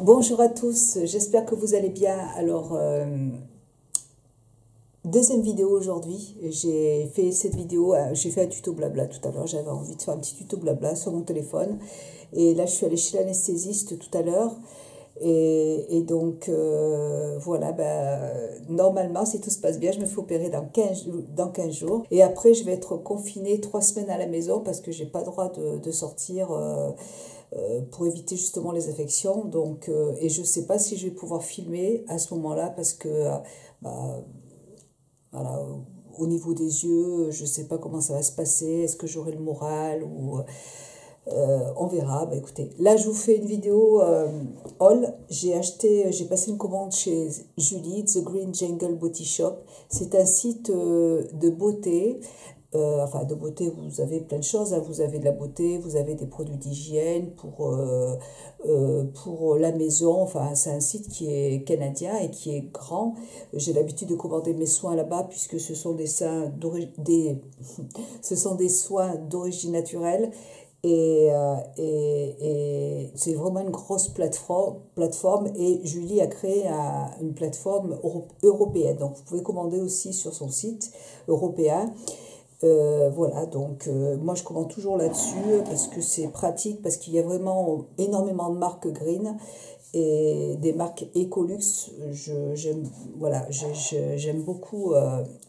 Bonjour à tous, j'espère que vous allez bien. Alors, deuxième vidéo aujourd'hui. J'ai fait cette vidéo, j'ai fait un tuto blabla tout à l'heure. J'avais envie de faire un petit tuto blabla sur mon téléphone. Et là, je suis allée chez l'anesthésiste tout à l'heure. Et donc, voilà, normalement, si tout se passe bien, je me fais opérer dans 15 jours. Et après, je vais être confinée 3 semaines à la maison parce que j'ai pas le droit de sortir pour éviter justement les infections. Donc, et je sais pas si je vais pouvoir filmer à ce moment-là parce que, voilà, au niveau des yeux, je sais pas comment ça va se passer. Est-ce que j'aurai le moral ou... on verra. Écoutez, là je vous fais une vidéo haul. J'ai passé une commande chez Julie, The Green Jungle Beauty Shop. C'est un site de beauté. Enfin, de beauté, vous avez plein de choses, hein. Vous avez de la beauté, vous avez des produits d'hygiène pour la maison. Enfin, c'est un site qui est canadien et qui est grand. J'ai l'habitude de commander mes soins là-bas puisque ce sont des soins d'origine naturelle. Et c'est vraiment une grosse plateforme et Julie a créé une plateforme européenne. Donc, vous pouvez commander aussi sur son site européen. Voilà, donc moi je commande toujours là-dessus parce que c'est pratique, parce qu'il y a vraiment énormément de marques green et des marques Ecolux. J'aime beaucoup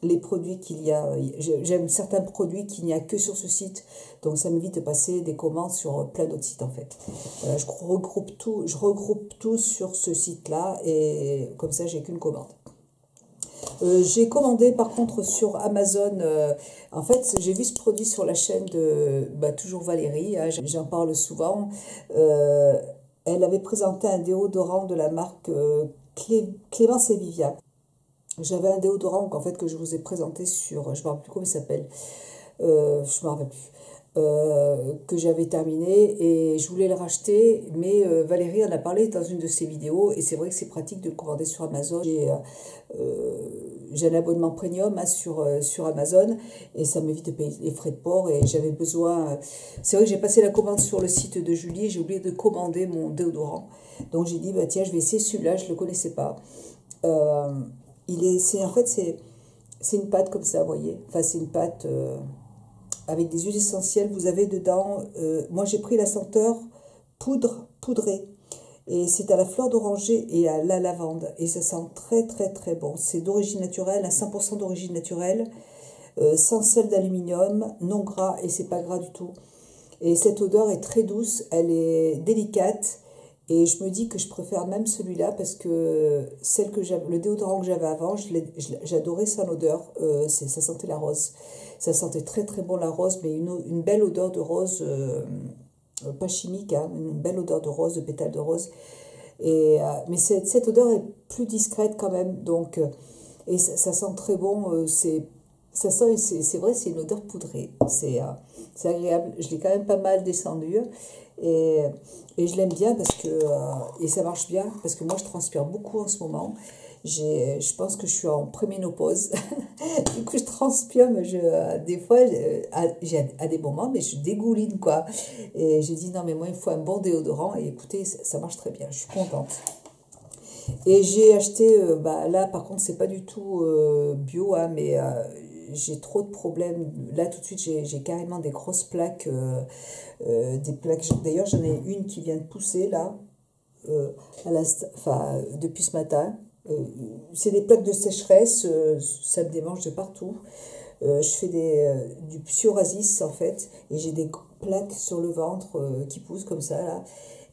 les produits qu'il y a. J'aime certains produits qu'il n'y a que sur ce site, donc ça m'évite de passer des commandes sur plein d'autres sites en fait. Je regroupe tout sur ce site-là et comme ça j'ai qu'une commande. J'ai commandé par contre sur Amazon, en fait j'ai vu ce produit sur la chaîne de toujours Valérie, hein, j'en parle souvent. Elle avait présenté un déodorant de la marque Clémence et Vivian. J'avais un déodorant en fait que je vous ai présenté sur, je ne me rappelle plus comment il s'appelle, je ne me rappelle plus. Que j'avais terminé et je voulais le racheter, mais Valérie en a parlé dans une de ses vidéos et c'est vrai que c'est pratique de le commander sur Amazon. J'ai un abonnement premium sur Amazon et ça m'évite de payer les frais de port et j'avais besoin. C'est vrai que j'ai passé la commande sur le site de Julie et j'ai oublié de commander mon déodorant. Donc j'ai dit tiens, je vais essayer celui-là, je ne le connaissais pas. En fait c'est une pâte comme ça, vous voyez. Enfin c'est une pâte avec des huiles essentielles. Vous avez dedans, moi j'ai pris la senteur poudrée. Et c'est à la fleur d'oranger et à la lavande. Et ça sent très très très bon. C'est d'origine naturelle, à 100% d'origine naturelle, sans sel d'aluminium, non gras et c'est pas gras du tout. Et cette odeur est très douce, elle est délicate. Et je me dis que je préfère même celui-là parce que le déodorant que j'avais avant, j'adorais son odeur. Ça sentait la rose. Ça sentait très très bon la rose, mais une belle odeur de rose, pas chimique, hein, une belle odeur de rose, de pétales de rose. Mais cette odeur est plus discrète quand même. Donc, et ça sent très bon. C'est vrai, c'est une odeur poudrée. C'est agréable. Je l'ai quand même pas mal descendu. Et je l'aime bien parce que et ça marche bien parce que moi je transpire beaucoup en ce moment. Je pense que je suis en préménopause. Du coup je transpire, mais des fois à des moments mais je dégouline quoi. Et j'ai dit non mais moi il faut un bon déodorant et écoutez ça marche très bien, je suis contente. Et j'ai acheté là par contre c'est pas du tout bio, hein, mais j'ai trop de problèmes. Là, tout de suite, j'ai carrément des grosses plaques. Des plaques. D'ailleurs, j'en ai une qui vient de pousser, là, depuis ce matin. C'est des plaques de sécheresse. Ça me démange de partout. Je fais du psoriasis, en fait. Et j'ai des plaques sur le ventre qui poussent comme ça, là.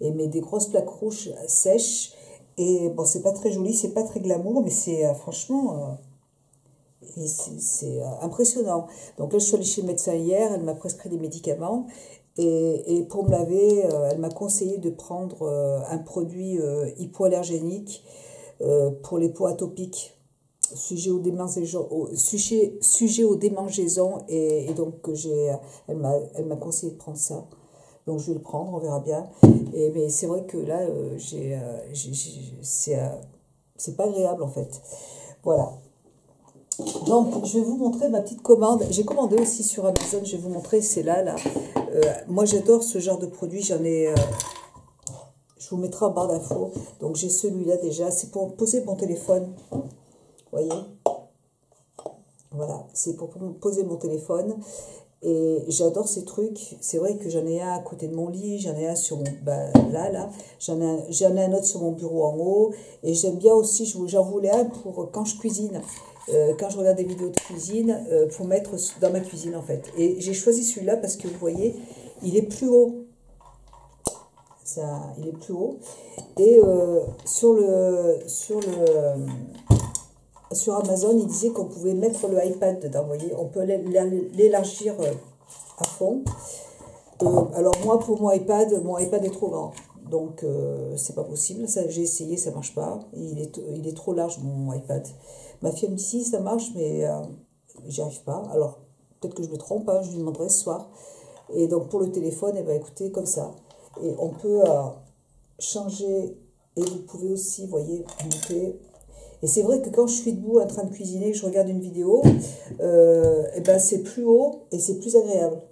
Mais des grosses plaques rouges sèches. Et bon, c'est pas très joli, c'est pas très glamour, mais c'est franchement... Et c'est impressionnant. Donc là, je suis allée chez le médecin hier, elle m'a prescrit des médicaments. Et pour me laver, elle m'a conseillé de prendre un produit hypoallergénique pour les peaux atopiques, sujet aux démangeaisons. Et donc, elle m'a conseillé de prendre ça. Donc, je vais le prendre, on verra bien. Mais c'est vrai que là, c'est pas agréable en fait. Voilà. Donc, je vais vous montrer ma petite commande. J'ai commandé aussi sur Amazon, je vais vous montrer, c'est là. Moi, j'adore ce genre de produit. Je vous mettrai en barre d'infos. Donc j'ai celui-là déjà, c'est pour poser mon téléphone. Vous voyez? Voilà, c'est pour poser mon téléphone. Et j'adore ces trucs. C'est vrai que j'en ai un à côté de mon lit, j'en ai un sur mon... Ben, là. J'en ai un autre sur mon bureau en haut. Et j'aime bien aussi, j'en voulais un pour quand je cuisine. Quand je regarde des vidéos de cuisine, pour mettre dans ma cuisine en fait. Et j'ai choisi celui-là parce que vous voyez, il est plus haut. Il est plus haut. Et sur Amazon, il disait qu'on pouvait mettre le iPad dedans, vous voyez, on peut l'élargir à fond. Alors moi, pour mon iPad est trop grand, donc c'est pas possible. J'ai essayé, ça marche pas. Il est trop large, mon iPad. Ma fille me dit si, ça marche, mais j'y arrive pas. Alors, peut-être que je me trompe, hein, je lui demanderai ce soir. Et donc, pour le téléphone, eh ben, écoutez, comme ça. Et on peut changer, et vous pouvez aussi, vous voyez, monter. Et c'est vrai que quand je suis debout en train de cuisiner, que je regarde une vidéo, et ben c'est plus haut et c'est plus agréable.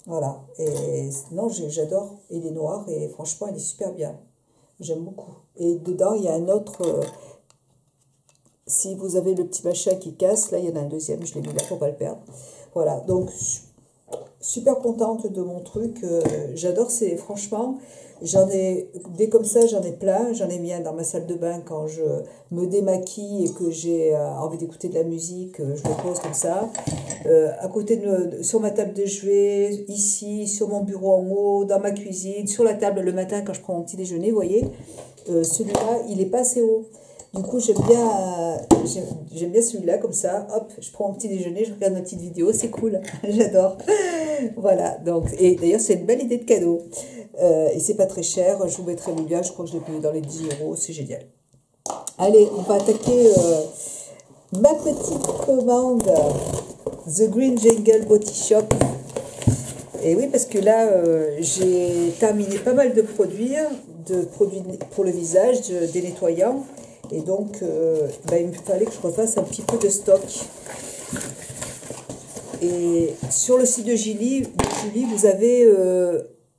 Voilà. Et non, j'adore. Il est noir et franchement, il est super bien. J'aime beaucoup. Et dedans, il y a un autre... si vous avez le petit machin qui casse, là, il y en a un deuxième. Je l'ai mis là pour ne pas le perdre. Voilà. Donc, super contente de mon truc. J'adore, franchement... Des comme ça, j'en ai plein. J'en ai mis un dans ma salle de bain quand je me démaquille et que j'ai envie d'écouter de la musique. Je le pose comme ça. À côté sur ma table de chevet, ici, sur mon bureau en haut, dans ma cuisine, sur la table le matin quand je prends mon petit déjeuner, vous voyez. Celui-là, il n'est pas assez haut. Du coup, j'aime bien celui-là, comme ça. Hop, je prends mon petit déjeuner, je regarde ma petite vidéo, c'est cool. J'adore. Voilà. Donc, et d'ailleurs, c'est une belle idée de cadeau. Et c'est pas très cher, je vous mettrai le lien, je crois que je l'ai payé dans les 10 €, c'est génial. Allez, on va attaquer ma petite commande The Green Jungle Body Shop. Et oui, parce que là, j'ai terminé pas mal de produits pour le visage, des nettoyants. Et donc, il me fallait que je refasse un petit peu de stock. Et sur le site de Julie, vous avez...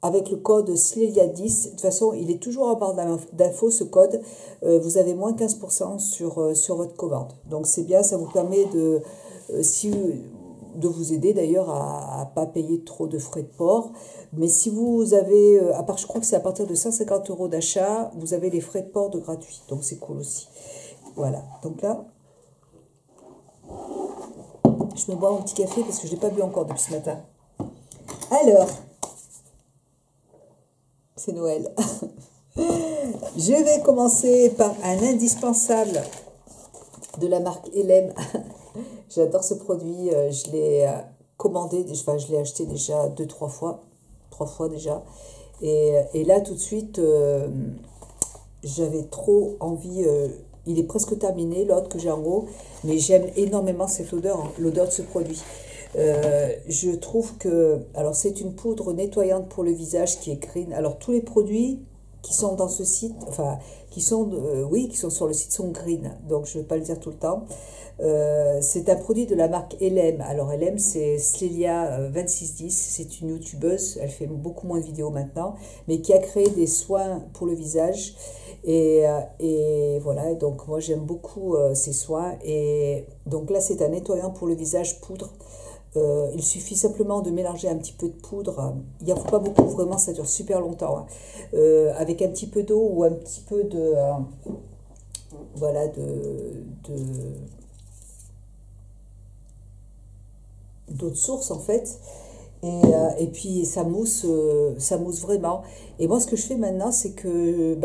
avec le code SLELIA10, de toute façon, il est toujours en barre d'infos, ce code. Vous avez moins 15% sur votre commande. Donc, c'est bien, ça vous permet de vous aider d'ailleurs à ne pas payer trop de frais de port. Mais si vous avez, je crois que c'est à partir de 150 € d'achat, vous avez les frais de port de gratuit. Donc, c'est cool aussi. Voilà. Donc là, je me bois mon petit café parce que je ne l'ai pas bu encore depuis ce matin. Alors... c'est Noël. Je vais commencer par un indispensable de la marque LM. J'adore ce produit. Je l'ai commandé, enfin je l'ai acheté déjà 3 fois déjà. Et là tout de suite, j'avais trop envie. Il est presque terminé, l'autre que j'ai en haut. Mais j'aime énormément cette odeur, hein, l'odeur de ce produit. Je trouve que, alors c'est une poudre nettoyante pour le visage qui est green. Alors tous les produits qui sont dans ce site, enfin qui sont sur le site sont green, donc je ne vais pas le dire tout le temps. C'est un produit de la marque LM. Alors LM, c'est Slelia2610, c'est une youtubeuse, elle fait beaucoup moins de vidéos maintenant, mais qui a créé des soins pour le visage. Et voilà, donc moi j'aime beaucoup ces soins. Et donc là c'est un nettoyant pour le visage poudre. Il suffit simplement de mélanger un petit peu de poudre. Il n'y en faut pas beaucoup, vraiment, ça dure super longtemps. Hein. Avec un petit peu d'eau ou un petit peu de... d'eau de source, en fait. Et puis, ça mousse vraiment. Et moi, ce que je fais maintenant, c'est que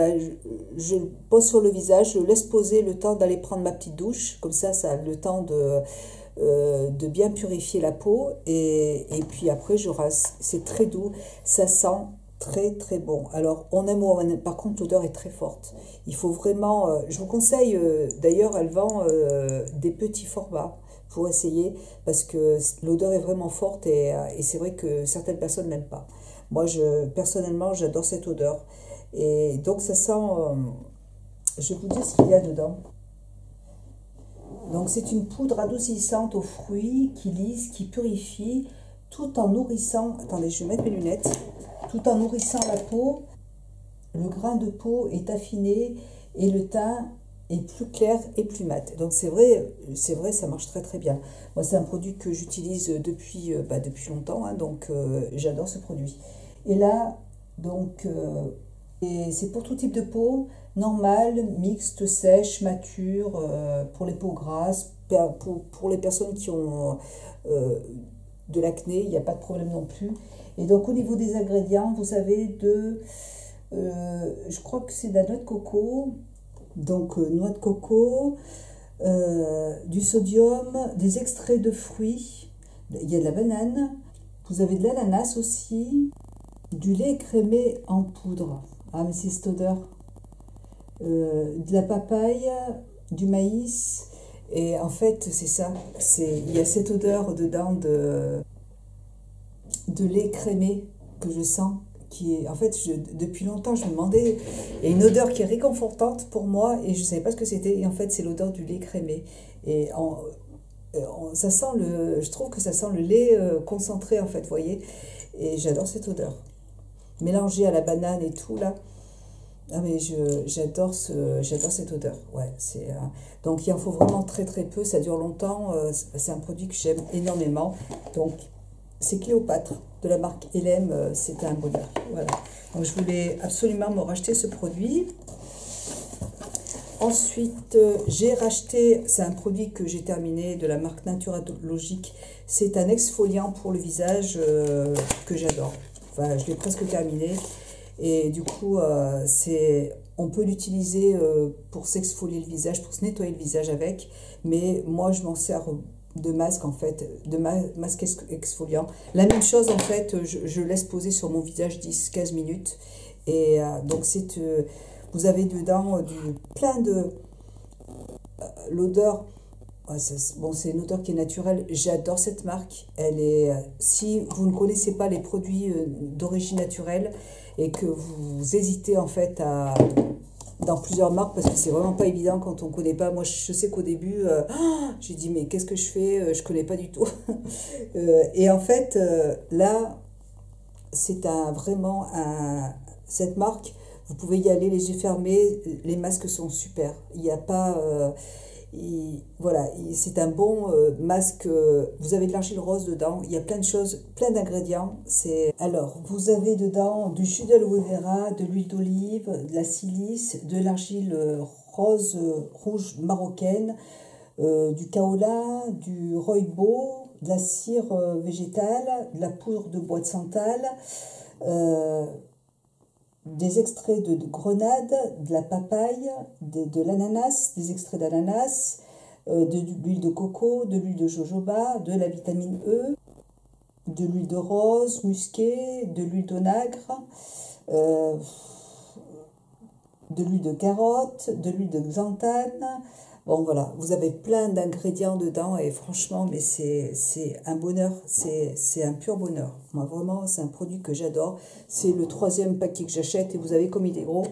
je le pose sur le visage, je laisse poser le temps d'aller prendre ma petite douche. Comme ça a le temps de bien purifier la peau et puis après je rase. C'est très doux, ça sent très très bon. Alors on aime ou on aime, par contre l'odeur est très forte. Il faut vraiment, je vous conseille, d'ailleurs elle vend des petits formats pour essayer parce que l'odeur est vraiment forte et c'est vrai que certaines personnes n'aiment pas. Moi personnellement j'adore cette odeur et donc ça sent, je vais vous dire ce qu'il y a dedans. Donc c'est une poudre adoucissante aux fruits qui lisse, qui purifie, tout en nourrissant, attendez je vais mettre mes lunettes, tout en nourrissant la peau le grain de peau est affiné et le teint est plus clair et plus mat. Donc c'est vrai, ça marche très très bien. Moi, c'est un produit que j'utilise depuis longtemps, hein, donc j'adore ce produit. Et là, donc, et c'est pour tout type de peau, normale, mixte, sèche, mature, pour les peaux grasses, pour les personnes qui ont de l'acné, il n'y a pas de problème non plus. Et donc au niveau des ingrédients, vous avez je crois que c'est de la noix de coco, donc noix de coco, du sodium, des extraits de fruits, il y a de la banane, vous avez de l'ananas aussi, du lait écrémé en poudre. Ah mais c'est cette odeur. De la papaye, du maïs, et en fait c'est ça, il y a cette odeur dedans de lait crémé que je sens, qui est, en fait, depuis longtemps, je me demandais, il y a une odeur qui est réconfortante pour moi, et je ne savais pas ce que c'était, et en fait, c'est l'odeur du lait crémé. Et ça sent je trouve que ça sent le lait concentré, en fait, vous voyez, et j'adore cette odeur. Mélangée à la banane et tout, là, ah mais j'adore cette odeur, ouais, donc il en faut vraiment très très peu, ça dure longtemps, c'est un produit que j'aime énormément, donc c'est Cléopâtre de la marque LM, c'est un bonheur, voilà. Donc je voulais absolument me racheter ce produit. Ensuite, j'ai racheté, c'est un produit que j'ai terminé de la marque Naturalogique, c'est un exfoliant pour le visage que j'adore, enfin je l'ai presque terminé. Et du coup, on peut l'utiliser pour s'exfolier le visage, pour se nettoyer le visage avec. Mais moi, je m'en sers de masque, en fait, de masque exfoliant. La même chose, en fait, je laisse poser sur mon visage 10-15 minutes. Et donc, vous avez dedans plein de... l'odeur... Bon, c'est une odeur qui est naturelle. J'adore cette marque. Si vous ne connaissez pas les produits d'origine naturelle et que vous hésitez en fait dans plusieurs marques, parce que c'est vraiment pas évident quand on ne connaît pas. Moi, je sais qu'au début, j'ai dit mais qu'est-ce que je fais? Je connais pas du tout. Et en fait, là, c'est cette marque. Vous pouvez y aller les yeux fermés. Les masques sont super. Il n'y a pas voilà, c'est un bon masque. Vous avez de l'argile rose dedans. Il y a plein de choses, plein d'ingrédients. Alors, vous avez dedans du jus d'aloe vera, de l'huile d'olive, de la silice, de l'argile rose rouge marocaine, du kaolin, du rooibos, de la cire végétale, de la poudre de bois de santal, des extraits de grenade, de la papaye, de l'ananas, des extraits d'ananas, de l'huile de coco, de l'huile de jojoba, de la vitamine E, de l'huile de rose musquée, de l'huile d'onagre, de l'huile de carotte, de l'huile de xanthane. Bon voilà, vous avez plein d'ingrédients dedans et franchement, mais c'est un bonheur, c'est un pur bonheur. Moi vraiment, c'est un produit que j'adore. C'est le 3e paquet que j'achète et vous avez comme il est gros.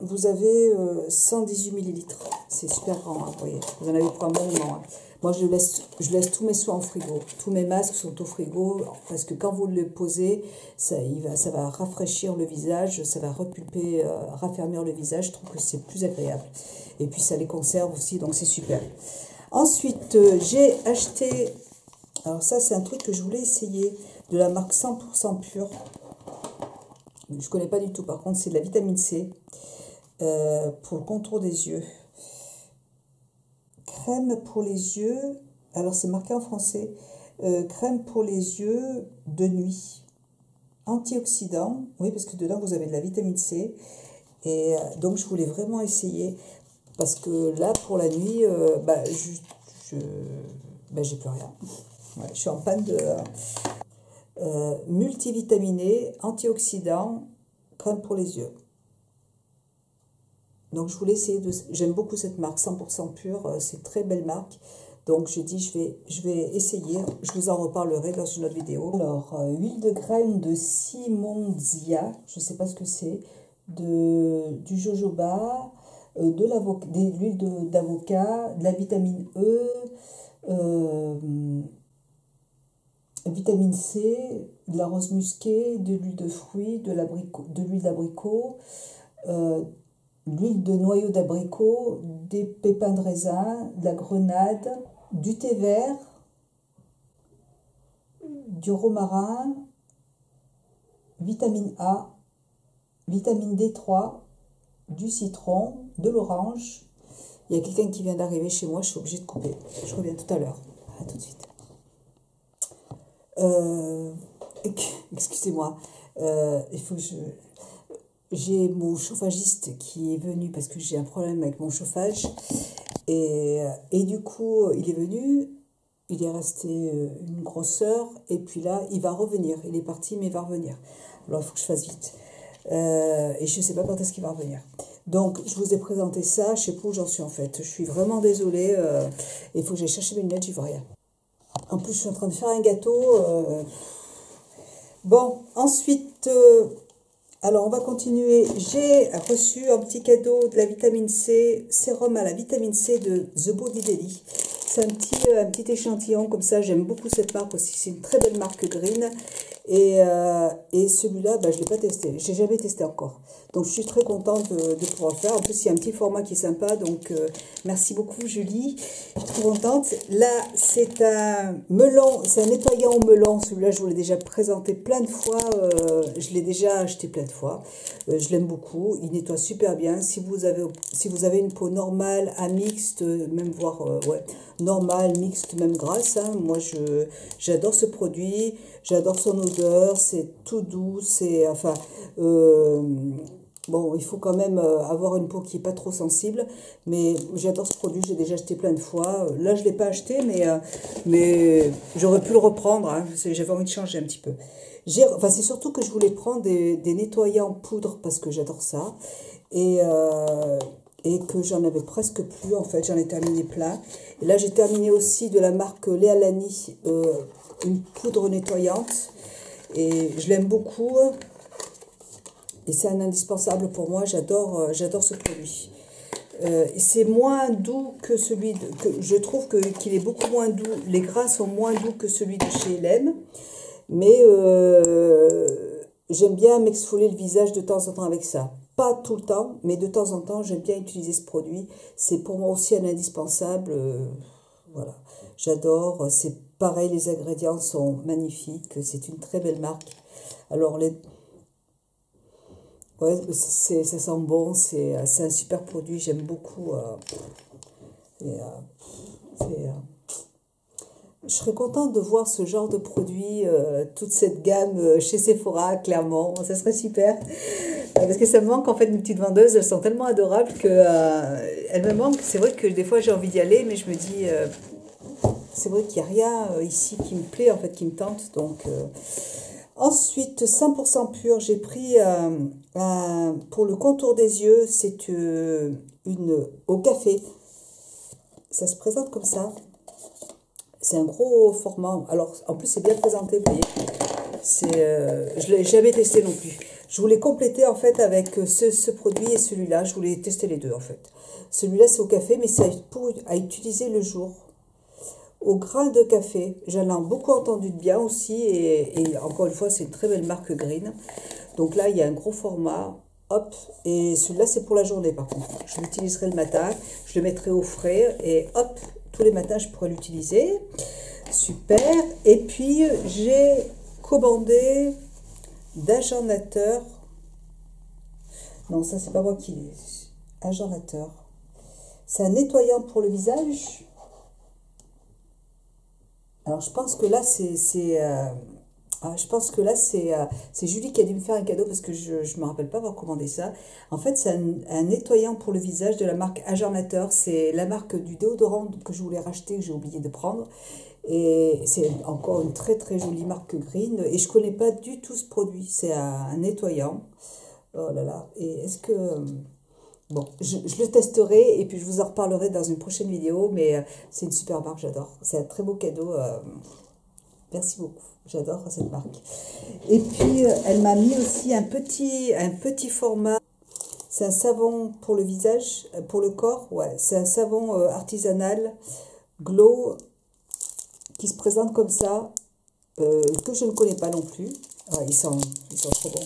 Vous avez 118 millilitres. C'est super grand, hein, vous voyez. Vous en avez pour un bon moment. Hein. Moi, je laisse tous mes soins au frigo. Tous mes masques sont au frigo parce que quand vous le posez, ça va rafraîchir le visage, ça va repulper, raffermir le visage. Je trouve que c'est plus agréable. Et puis, ça les conserve aussi, donc c'est super. Ensuite, j'ai acheté... Alors ça, c'est un truc que je voulais essayer, de la marque 100% pure. Je ne connais pas du tout. Par contre, c'est de la vitamine C pour le contour des yeux. Crème pour les yeux, alors c'est marqué en français, crème pour les yeux de nuit, antioxydant, oui parce que dedans vous avez de la vitamine C, et donc je voulais vraiment essayer, parce que là pour la nuit, j'ai plus rien, ouais, je suis en panne de multivitaminé, antioxydant, crème pour les yeux. Donc je voulais essayer j'aime beaucoup cette marque 100% pure, c'est une très belle marque. Donc j'ai dit je vais essayer, je vous en reparlerai dans une autre vidéo. Alors huile de graines de Simondia, je ne sais pas ce que c'est, du jojoba, de l'huile d'avocat, de la vitamine E, vitamine C, de la rose musquée, de l'huile de fruits, de l'huile d'abricot, de l'huile de noyau d'abricot, des pépins de raisin, de la grenade, du thé vert, du romarin, vitamine A, vitamine D3, du citron, de l'orange. Il y a quelqu'un qui vient d'arriver chez moi, je suis obligée de couper. Je reviens tout à l'heure. À tout de suite. Excusez-moi. Il faut que j'ai mon chauffagiste qui est venu parce que j'ai un problème avec mon chauffage. Et du coup, il est venu, il est resté une grosse heure, et puis là, il va revenir. Il est parti, mais il va revenir. Alors, il faut que je fasse vite. Et je ne sais pas quand est-ce qu'il va revenir. Donc, je vous ai présenté ça, je ne sais pas où j'en suis en fait. Je suis vraiment désolée. Il faut que j'aille chercher mes lunettes, j'y vois rien. En plus, je suis en train de faire un gâteau. Bon, ensuite, alors on va continuer. J'ai reçu un petit cadeau de la vitamine C, sérum à la vitamine C de The Body Daily. C'est un petit échantillon comme ça. J'aime beaucoup cette marque aussi. C'est une très belle marque Green. Et celui-là, je ne l'ai pas testé. Je n'ai jamais testé encore. Donc, je suis très contente de pouvoir le faire. En plus, il y a un petit format qui est sympa. Donc, merci beaucoup, Julie. Je suis très contente. Là, c'est un melon. C'est un nettoyant au melon. Celui-là, je vous l'ai déjà présenté plein de fois. Je l'ai déjà acheté plein de fois. Je l'aime beaucoup. Il nettoie super bien. Si vous avez une peau normale, à mixte, même voire normale, mixte, même grasse, hein, moi, j'adore ce produit. J'adore son odeur, c'est tout doux, bon, il faut quand même avoir une peau qui n'est pas trop sensible, mais j'adore ce produit, j'ai déjà acheté plein de fois. Là, je ne l'ai pas acheté, mais j'aurais pu le reprendre, hein, j'avais envie de changer un petit peu. C'est surtout que je voulais prendre des nettoyants poudre, parce que j'adore ça, et que j'en avais presque plus, en fait, j'en ai terminé plein. Et là, j'ai terminé aussi de la marque Léa Lani, une poudre nettoyante, et je l'aime beaucoup, et c'est un indispensable pour moi, j'adore ce produit. C'est moins doux que celui je trouve qu'il est beaucoup moins doux, les gras sont moins doux que celui de chez LM, mais j'aime bien m'exfolier le visage de temps en temps avec ça. Pas tout le temps, mais de temps en temps, j'aime bien utiliser ce produit. C'est pour moi aussi un indispensable. Voilà, j'adore. C'est pareil, les ingrédients sont magnifiques. C'est une très belle marque. Alors, ça sent bon. C'est un super produit. J'aime beaucoup. Je serais contente de voir ce genre de produit, toute cette gamme chez Sephora, clairement. Ça serait super. Parce que ça me manque, en fait, mes petites vendeuses. Elles sont tellement adorables que elles me manquent. C'est vrai que des fois, j'ai envie d'y aller, mais je me dis, c'est vrai qu'il n'y a rien ici qui me plaît, en fait, qui me tente. Donc, ensuite, 100% pur, j'ai pris pour le contour des yeux, c'est au café. Ça se présente comme ça. C'est un gros format. Alors, en plus, c'est bien présenté, vous voyez. Je ne l'ai jamais testé non plus. Je voulais compléter, en fait, avec ce produit et celui-là. Je voulais tester les deux, en fait. Celui-là, c'est au café, mais c'est à utiliser le jour. Au grain de café. J'en ai beaucoup entendu de bien aussi. Et encore une fois, c'est une très belle marque Green. Donc là, il y a un gros format. Hop. Et celui-là, c'est pour la journée, par contre. Je l'utiliserai le matin. Je le mettrai au frais. Et hop, tous les matins, je pourrais l'utiliser. Super. Et puis, j'ai commandé d'Agent Nateur. Non, ça, c'est pas moi qui l'ai. Agent Nateur. C'est un nettoyant pour le visage. Alors, je pense que là, c'est Julie qui a dû me faire un cadeau parce que je ne me rappelle pas avoir commandé ça. En fait, c'est un nettoyant pour le visage de la marque Agent Nateur. C'est la marque du déodorant que je voulais racheter, que j'ai oublié de prendre. Et c'est encore une très très jolie marque Green. Et je ne connais pas du tout ce produit. C'est un nettoyant. Oh là là. Et est-ce que... Bon, je le testerai et puis je vous en reparlerai dans une prochaine vidéo. Mais c'est une super marque, j'adore. C'est un très beau cadeau. Merci beaucoup. J'adore cette marque. Et puis, elle m'a mis aussi un petit format. C'est un savon pour le visage, pour le corps. Ouais, c'est un savon artisanal, Glow, qui se présente comme ça. que je ne connais pas non plus. Ah, ils sont trop bons.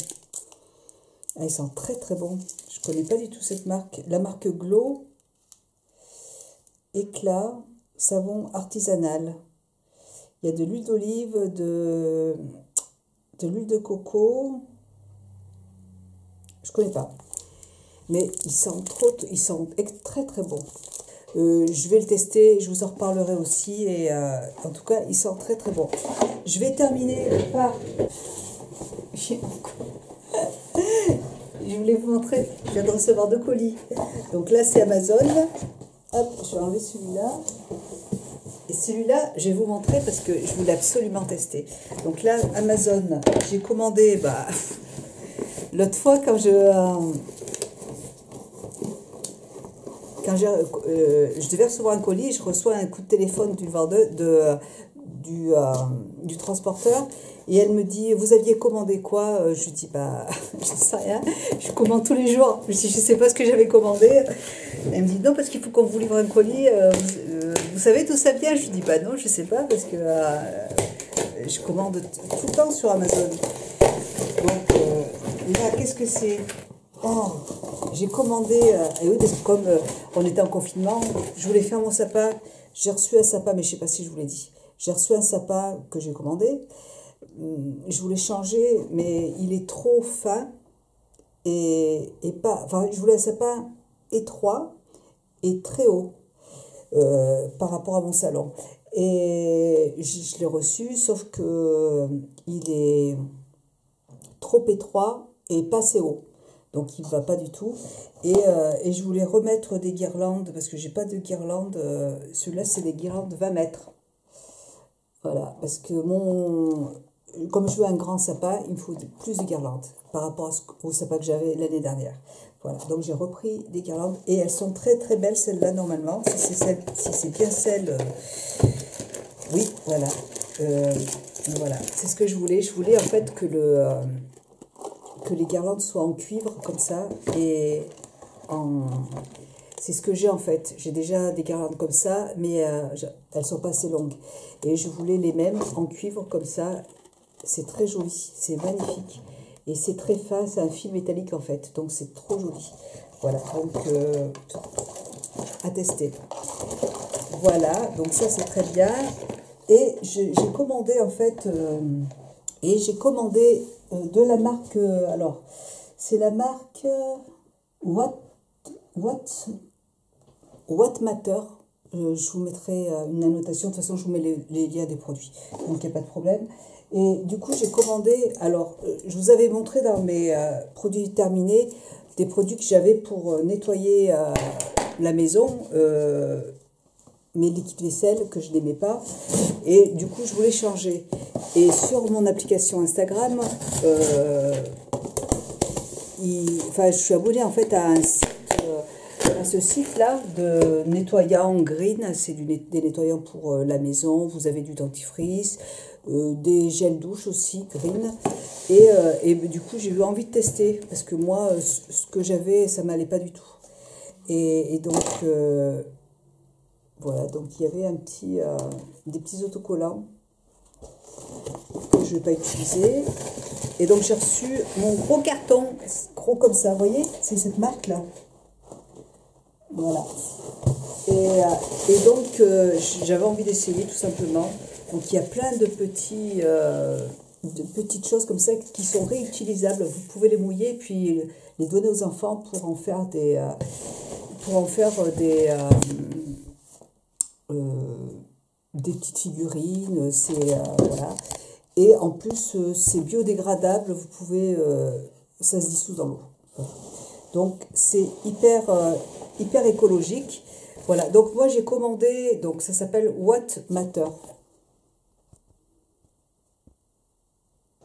Ah, ils sont très très bons. Je ne connais pas du tout cette marque. La marque Glow Éclat savon artisanal. Il y a de l'huile d'olive, de l'huile de coco. Je ne connais pas. Mais ils sont très très bons. Je vais le tester, je vous en reparlerai aussi. Et en tout cas, ils sont très très bons. Je vais terminer par... Je voulais vous montrer, je viens de recevoir 2 colis. Donc là, c'est Amazon. Hop, je vais enlever celui-là. Et celui-là, je vais vous montrer parce que je voulais absolument tester. Donc là, Amazon, j'ai commandé, l'autre fois quand je devais recevoir un colis, je reçois un coup de téléphone du vendeur, du transporteur, et elle me dit, vous aviez commandé quoi? Je lui dis, je ne sais rien, je commande tous les jours. Je dis, je ne sais pas ce que j'avais commandé. Elle me dit, non, parce qu'il faut qu'on vous livre un colis. Vous savez d'où ça vient? Je lui dis, non, je ne sais pas, parce que je commande tout le temps sur Amazon. Donc, là, qu'est-ce que c'est? Oh, j'ai commandé, et oui, parce que comme on était en confinement, je voulais faire mon sapin. J'ai reçu un sapin, mais je ne sais pas si je vous l'ai dit. J'ai reçu un sapin que j'ai commandé. Je voulais changer, mais il est trop fin et pas. Enfin, je voulais un sapin étroit et très haut par rapport à mon salon. Et je l'ai reçu, sauf que il est trop étroit et pas assez haut. Donc il ne va pas du tout. Et je voulais remettre des guirlandes, parce que j'ai pas de guirlandes. Celui-là, c'est des guirlandes 20 mètres. Voilà, parce que comme je veux un grand sapin, il me faut plus de guirlandes par rapport au sapin que j'avais l'année dernière. Voilà, donc j'ai repris des guirlandes et elles sont très très belles, celles-là, normalement. Si c'est bien celle... oui, voilà. Voilà, c'est ce que je voulais. Je voulais en fait que les guirlandes soient en cuivre comme ça et c'est ce que j'ai en fait. J'ai déjà des guirlandes comme ça, mais elles sont pas assez longues. Et je voulais les mêmes en cuivre comme ça. C'est très joli, c'est magnifique. Et c'est très fin, c'est un fil métallique en fait. Donc c'est trop joli. Voilà, donc à tester. Voilà, donc ça c'est très bien. Et j'ai commandé en fait... de la marque, alors, c'est la marque What Matter. Je vous mettrai une annotation, de toute façon je vous mets les liens des produits, donc il n'y a pas de problème. Et du coup j'ai commandé, alors je vous avais montré dans mes produits terminés, des produits que j'avais pour nettoyer la maison, mes liquides vaisselle que je n'aimais pas, et du coup je voulais changer. Et sur mon application Instagram, je suis abonnée en fait à ce site-là de nettoyant green. C'est des nettoyants pour la maison. Vous avez du dentifrice, des gels douche aussi green. Et du coup, j'ai eu envie de tester parce que moi, ce que j'avais, ça m'allait pas du tout. Et donc, voilà. Donc, il y avait des petits autocollants que je ne vais pas utiliser. Et donc j'ai reçu mon gros carton, gros comme ça, vous voyez, c'est cette marque là. Voilà. Et donc j'avais envie d'essayer tout simplement. Donc il y a plein de petites choses comme ça qui sont réutilisables. Vous pouvez les mouiller et puis les donner aux enfants pour en faire des petites figurines. Voilà. Et en plus, c'est biodégradable, vous pouvez, ça se dissout dans l'eau. Voilà. Donc, c'est hyper écologique. Voilà, donc moi j'ai commandé, donc ça s'appelle What Matter.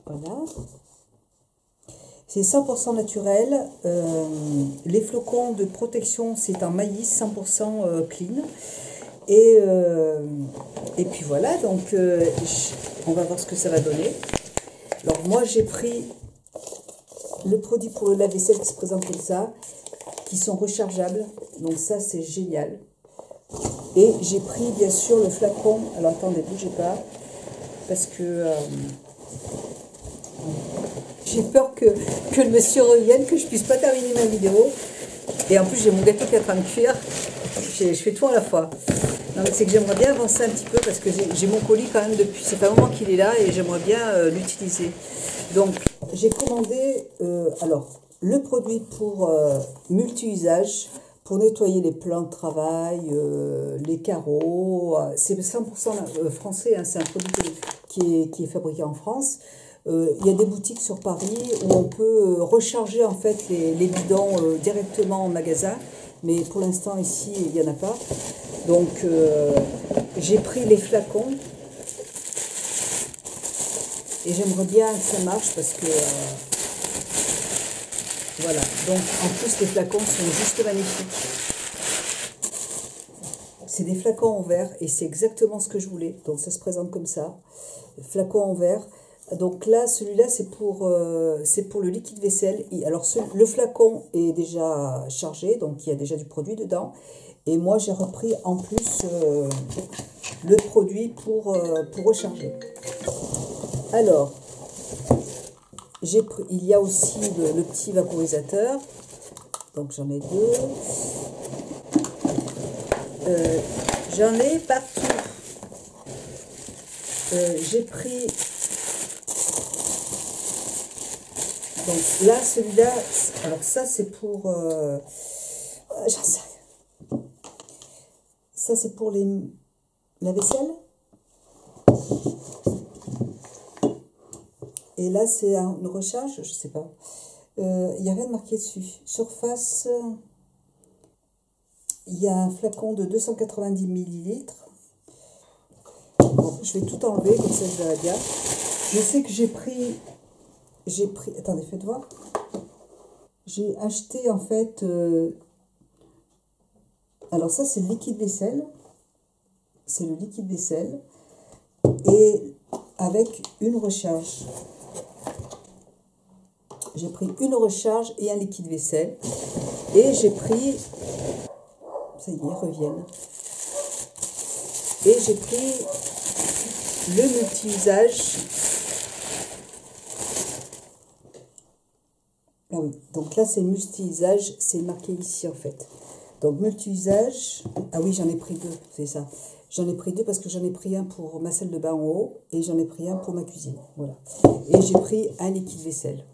Voilà. C'est 100% naturel. Les flocons de protection, c'est en maïs 100% clean. Et puis voilà, donc on va voir ce que ça va donner. Alors moi j'ai pris le produit pour le lave-vaisselle qui se présente comme ça, qui sont rechargeables, donc ça c'est génial. Et j'ai pris bien sûr le flacon, alors attendez, bougez pas, parce que j'ai peur que le monsieur revienne, que je puisse pas terminer ma vidéo. Et en plus, j'ai mon gâteau qui est en train de cuire. Je fais tout à la fois. Non, mais c'est que j'aimerais bien avancer un petit peu parce que j'ai mon colis quand même depuis. Ça fait un moment qu'il est là et j'aimerais bien l'utiliser. Donc, j'ai commandé alors le produit pour multi-usage, pour nettoyer les plans de travail, les carreaux. C'est 100% français, hein, c'est un produit qui est fabriqué en France. Il y a des boutiques sur Paris où on peut recharger en fait les bidons directement en magasin, mais pour l'instant ici il n'y en a pas. Donc j'ai pris les flacons et j'aimerais bien que ça marche parce que voilà. Donc en plus les flacons sont juste magnifiques. C'est des flacons en verre et c'est exactement ce que je voulais. Donc ça se présente comme ça, flacons en verre. Donc là, celui-là, c'est pour le liquide vaisselle. Alors, le flacon est déjà chargé, donc il y a déjà du produit dedans. Et moi, j'ai repris en plus le produit pour recharger. Alors, il y a aussi le petit vaporisateur. Donc, j'en ai deux. J'en ai partout. J'ai pris... Donc là, celui-là, alors ça c'est pour, j'en sais rien. Ça c'est pour la vaisselle. Et là c'est une recharge, je sais pas. Il n'y a rien de marqué dessus. Surface, il y a un flacon de 290 ml. Bon, je vais tout enlever, comme ça je verrai bien. Je sais que j'ai pris, attendez, faites voir. J'ai acheté en fait, alors ça c'est le liquide vaisselle. C'est le liquide vaisselle. Et avec une recharge. J'ai pris une recharge et un liquide vaisselle. Et j'ai pris, ça y est, ils reviennent. Et j'ai pris le multi-usage. Ah oui, donc là c'est multi-usage, c'est marqué ici en fait. Donc multi-usage, ah oui j'en ai pris deux, c'est ça. J'en ai pris deux parce que j'en ai pris un pour ma salle de bain en haut et j'en ai pris un pour ma cuisine, voilà. Et j'ai pris un liquide vaisselle,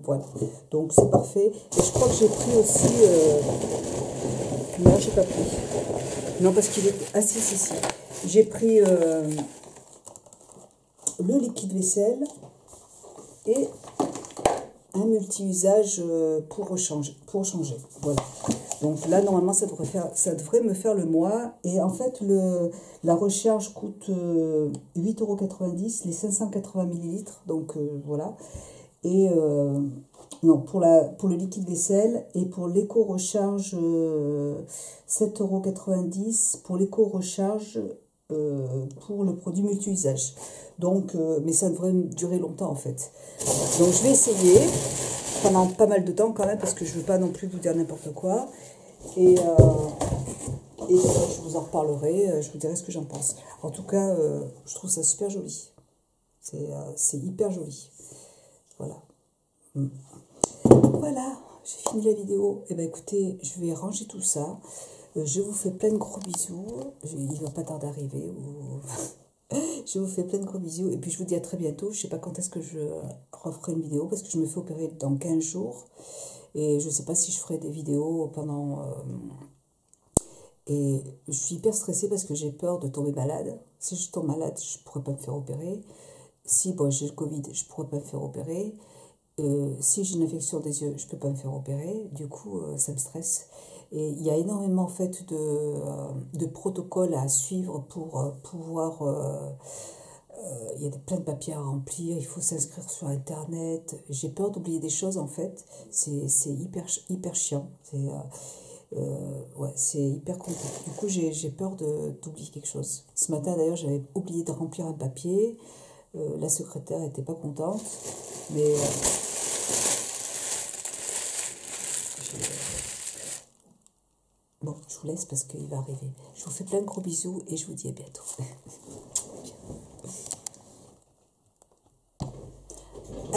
voilà. Donc c'est parfait. Et je crois que j'ai pris aussi, non j'ai pas pris, non parce qu'il est, ah si. J'ai pris le liquide vaisselle et un multi-usage pour changer. Voilà. Donc là, normalement, ça devrait me faire le mois. Et en fait, la recharge coûte 8,90 €, les 580 ml. Donc voilà. Et non, pour le liquide vaisselle et pour l'éco-recharge, 7,90 € pour l'éco-recharge pour le produit multi-usage. Donc, mais ça devrait durer longtemps en fait. Donc je vais essayer pendant pas mal de temps quand même parce que je ne veux pas non plus vous dire n'importe quoi. Et je vous en reparlerai, je vous dirai ce que j'en pense. En tout cas, je trouve ça super joli. C'est hyper joli. Voilà. Voilà, j'ai fini la vidéo. Et bien écoutez, je vais ranger tout ça. Je vous fais plein de gros bisous. Il ne va pas tarder d'arriver. Je vous fais plein de gros bisous. Et puis je vous dis à très bientôt. Je ne sais pas quand est-ce que je referai une vidéo parce que je me fais opérer dans 15 jours. Et je ne sais pas si je ferai des vidéos pendant... Et je suis hyper stressée parce que j'ai peur de tomber malade. Si je tombe malade, je ne pourrais pas me faire opérer. Si bon, j'ai le Covid, je ne pourrais pas me faire opérer. Si j'ai une infection des yeux, je ne peux pas me faire opérer. Du coup, ça me stresse. Et il y a énormément en fait de protocoles à suivre pour pouvoir... il y a plein de papiers à remplir, il faut s'inscrire sur Internet. J'ai peur d'oublier des choses en fait. C'est hyper chiant. Ouais, c'est hyper compliqué. Du coup, j'ai peur d'oublier quelque chose. Ce matin d'ailleurs, j'avais oublié de remplir un papier. La secrétaire n'était pas contente. Mais... bon, je vous laisse parce qu'il va arriver. Je vous fais plein de gros bisous et je vous dis à bientôt.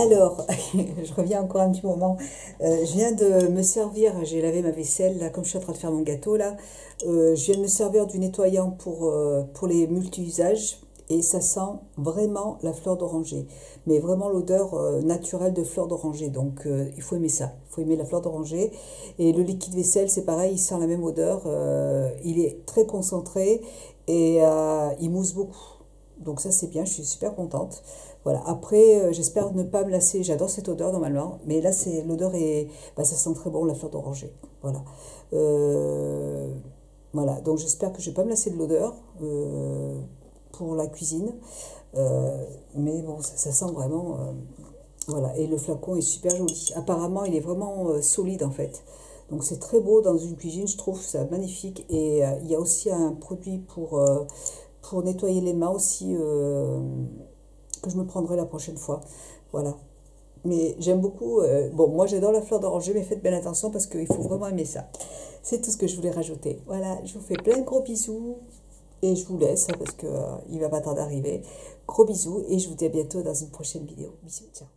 Alors, je reviens encore un petit moment. Je viens de me servir, j'ai lavé ma vaisselle, là, comme je suis en train de faire mon gâteau, là. Je viens de me servir du nettoyant pour les multi-usages. Et ça sent vraiment la fleur d'oranger. Mais vraiment l'odeur naturelle de fleur d'oranger. Donc, il faut aimer ça. Il faut aimer la fleur d'oranger. Et le liquide vaisselle, c'est pareil, il sent la même odeur. Il est très concentré et il mousse beaucoup. Donc ça, c'est bien, je suis super contente. Voilà. Après, j'espère ne pas me lasser. J'adore cette odeur normalement, mais là, c'est l'odeur est, bah, ça sent très bon la fleur d'oranger. Voilà. Voilà. Donc j'espère que je vais pas me lasser de l'odeur pour la cuisine. Mais bon, ça sent vraiment. Voilà. Et le flacon est super joli. Apparemment, il est vraiment solide en fait. Donc c'est très beau dans une cuisine, je trouve ça magnifique. Et il y a aussi un produit pour nettoyer les mains aussi que je me prendrai la prochaine fois. Voilà. Mais j'aime beaucoup. Bon, moi j'adore la fleur d'oranger, mais faites bien attention parce qu'il faut vraiment aimer ça. C'est tout ce que je voulais rajouter. Voilà, je vous fais plein de gros bisous et je vous laisse parce que il va pas tarder d'arriver. Gros bisous et je vous dis à bientôt dans une prochaine vidéo. Bisous, ciao.